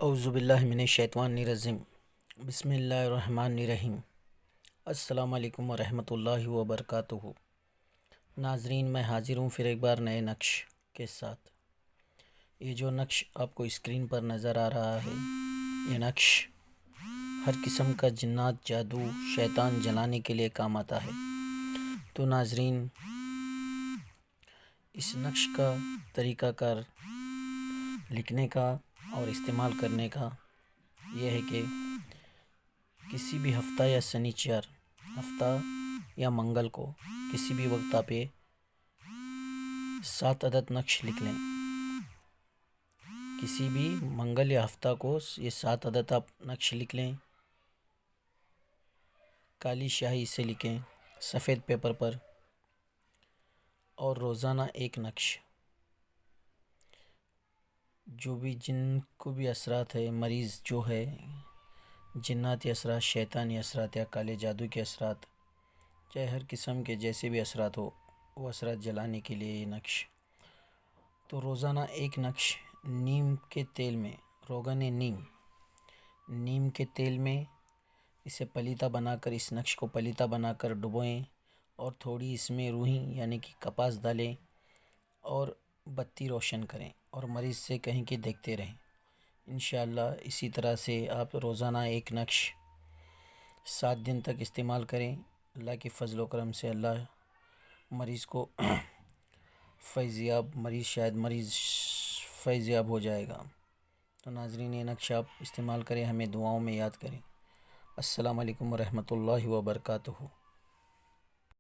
اعوذ باللہ من الشیطان الرجیم بسم اللہ الرحمن الرحیم السلام علیکم ورحمۃ اللہ وبرکاتہ۔ ناظرین، میں حاضر ہوں پھر ایک بار نئے نقش کے ساتھ۔ یہ جو نقش آپ کو اسکرین پر نظر آ رہا ہے، یہ نقش ہر قسم کا جنات، جادو، شیطان جلانے کے لیے کام آتا ہے۔ تو ناظرین، اس نقش کا طریقہ کار لکھنے کا اور استعمال کرنے کا یہ ہے کہ کسی بھی ہفتہ یا سنیچر ہفتہ یا منگل کو کسی بھی وقت آپ 7 عدد نقش لکھ لیں۔ کسی بھی منگل یا ہفتہ کو یہ 7 عدد آپ نقش لکھ لیں، کالی شاہی سے لکھیں سفید پیپر پر، اور روزانہ ایک نقش۔ جو بھی جن کو بھی اثرات ہے، مریض جو ہے، جناتی اثرات، شیطانی اثرات یا کالے جادو کے اثرات، چاہے ہر قسم کے جیسے بھی اثرات ہو، وہ اثرات جلانے کے لیے یہ نقش۔ تو روزانہ ایک نقش نیم کے تیل میں، روغن نیم کے تیل میں اسے پلیتا بنا کر، اس نقش کو پلیتا بنا کر ڈبوئیں، اور تھوڑی اس میں روئی یعنی کہ کپاس ڈالیں اور بتی روشن کریں، اور مریض سے کہیں کہ دیکھتے رہیں۔ انشاءاللہ اسی طرح سے آپ روزانہ ایک نقش 7 دن تک استعمال کریں۔ اللہ کے فضل و کرم سے اللہ مریض کو مریض فیض یاب ہو جائے گا۔ تو ناظرین، یہ نقش آپ استعمال کریں، ہمیں دعاؤں میں یاد کریں۔ السلام علیکم ورحمۃ اللہ وبرکاتہ۔